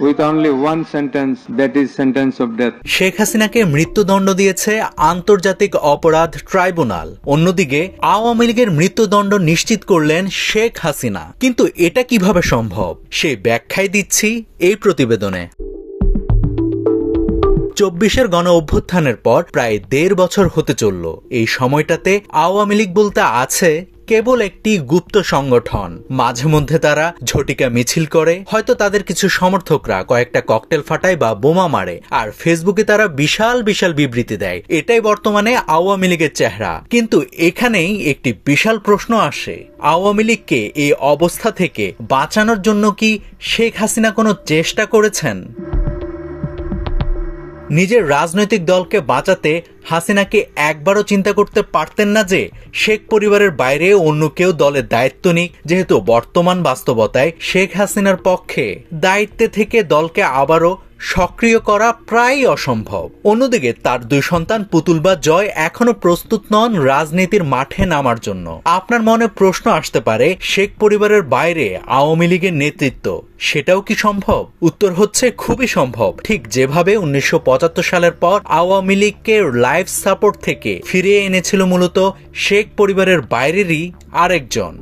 with only one sentence, that is sentence of death. Sheikh হাসিনাকে মৃত্যুদণ্ড দিয়েছে আন্তর্জাতিক অপরাধ ট্রাইব্যুনাল। অন্যদিকে আওয়ামী লীগের মৃত্যুদণ্ড নিশ্চিত করলেন শেখ হাসিনা। কিন্তু এটা কিভাবে সম্ভব, সেই ব্যাখ্যাই দিচ্ছি এই প্রতিবেদনে। ২৪-এর গণ অভ্যুত্থানের পর প্রায় ১.৫ বছর হতে চলল। এই সময়টাতে আওয়ামী লীগ বলতে আছে কেবল একটি গুপ্ত সংগঠন। মাঝে মধ্যে তারা ঝটিকা মিছিল করে, হয়তো তাদের কিছু সমর্থকরা কয়েকটা ককটেল ফাটায় বা বোমা মারে, আর ফেসবুকে তারা বিশাল বিশাল বিবৃতি দেয়। এটাই বর্তমানে আওয়ামী লীগের চেহারা। কিন্তু এখানেই একটি বিশাল প্রশ্ন আসে, আওয়ামী লীগকে এই অবস্থা থেকে বাঁচানোর জন্য কি শেখ হাসিনা কোনো চেষ্টা করেছেন? নিজের রাজনৈতিক দলকে বাঁচাতে হাসিনাকে একবারও চিন্তা করতে পারতেন না যে শেখ পরিবারের বাইরে অন্য কেউ দলের দায়িত্ব নিক? যেহেতু বর্তমান বাস্তবতায় শেখ হাসিনার পক্ষে দায়িত্বে থেকে দলকে আবারও সক্রিয় করা প্রায় অসম্ভব। অন্যদিকে তার 2 সন্তান পুতুল বা জয় এখনো প্রস্তুত নন রাজনীতির মাঠে নামার জন্য। আপনার মনে প্রশ্ন আসতে পারে, শেখ পরিবারের বাইরে আওয়ামী লীগের নেতৃত্ব, সেটাও কি সম্ভব? উত্তর হচ্ছে খুবই সম্ভব। ঠিক যেভাবে 1975 সালের পর আওয়ামী লীগকে লাইফ সাপোর্ট থেকে ফিরিয়ে এনেছিল মূলত শেখ পরিবারের বাইরেরই আরেকজন।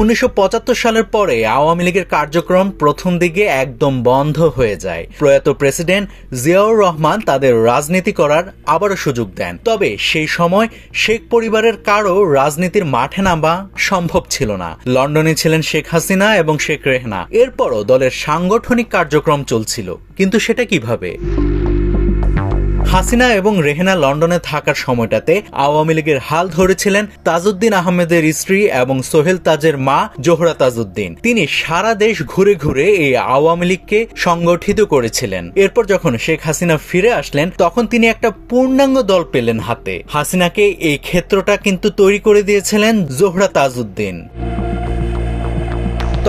1975 সালের পরে আওয়ামী লীগের কার্যক্রম প্রথম দিকে একদম বন্ধ হয়ে যায়। প্রয়াত প্রেসিডেন্ট জিয়াউর রহমান তাদের রাজনীতি করার আবারও সুযোগ দেন। তবে সেই সময় শেখ পরিবারের কারো রাজনীতির মাঠে নামা সম্ভব ছিল না। লন্ডনে ছিলেন শেখ হাসিনা এবং শেখ রেহানা। এরপরও দলের সাংগঠনিক কার্যক্রম চলছিল, কিন্তু সেটা কিভাবে? হাসিনা এবং রেহেনা লন্ডনে থাকার সময়টাতে আওয়ামী লীগের হাল ধরেছিলেন তাজউদ্দিন আহমেদের স্ত্রী এবং সোহেল তাজের মা জোহরা তাজউদ্দিন। তিনি সারা দেশ ঘুরে ঘুরে এই আওয়ামী লীগকে সংগঠিত করেছিলেন। এরপর যখন শেখ হাসিনা ফিরে আসলেন, তখন তিনি একটা পূর্ণাঙ্গ দল পেলেন হাতে। হাসিনাকে এই ক্ষেত্রটা কিন্তু তৈরি করে দিয়েছিলেন জোহরা তাজউদ্দিন।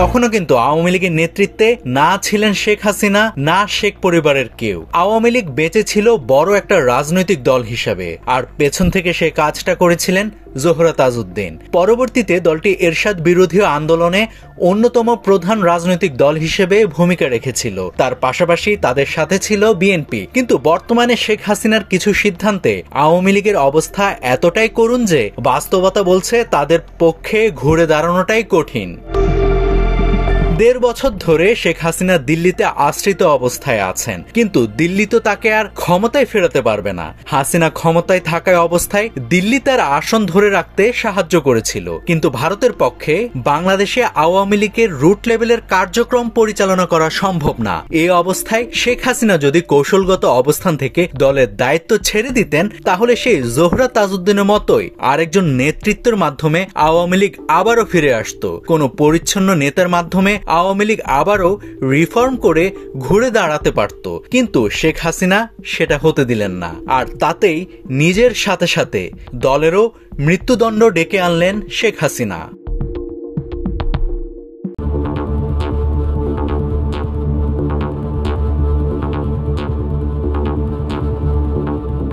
তখনও কিন্তু আওয়ামী লীগের নেতৃত্বে না ছিলেন শেখ হাসিনা, না শেখ পরিবারের কেউ। আওয়ামী লীগ বেঁচে ছিল বড় একটা রাজনৈতিক দল হিসাবে, আর পেছন থেকে সে কাজটা করেছিলেন জোহরা তাজউদ্দিন। পরবর্তীতে দলটি এরশাদ বিরোধী আন্দোলনে অন্যতম প্রধান রাজনৈতিক দল হিসেবে ভূমিকা রেখেছিল। তার পাশাপাশি তাদের সাথে ছিল বিএনপি। কিন্তু বর্তমানে শেখ হাসিনার কিছু সিদ্ধান্তে আওয়ামী লীগের অবস্থা এতটাই করুণ যে বাস্তবতা বলছে তাদের পক্ষে ঘুরে দাঁড়ানোটাই কঠিন। 1.5 বছর ধরে শেখ হাসিনা দিল্লিতে আশ্রিত অবস্থায় আছেন, কিন্তু দিল্লি তো তাকে আর ক্ষমতায় ফেরাতে পারবে না। হাসিনা ক্ষমতায় থাকায় অবস্থায় দিল্লি তার আসন ধরে রাখতে সাহায্য করেছিল, কিন্তু ভারতের পক্ষে বাংলাদেশে আওয়ামী লীগের রুট লেভেলের কার্যক্রম পরিচালনা করা সম্ভব না। এই অবস্থায় শেখ হাসিনা যদি কৌশলগত অবস্থান থেকে দলের দায়িত্ব ছেড়ে দিতেন, তাহলে সেই জোহরা তাজউদ্দিনের মতোই আরেকজন নেতৃত্বের মাধ্যমে আওয়ামী লীগ আবারও ফিরে আসতো। কোনো পরিচ্ছন্ন নেতার মাধ্যমে আওয়ামী লীগ আবারও রিফর্ম করে ঘুরে দাঁড়াতে পারত। কিন্তু শেখ হাসিনা সেটা হতে দিলেন না, আর তাতেই নিজের সাথে সাথে দলেরও মৃত্যুদণ্ড ডেকে আনলেন শেখ হাসিনা।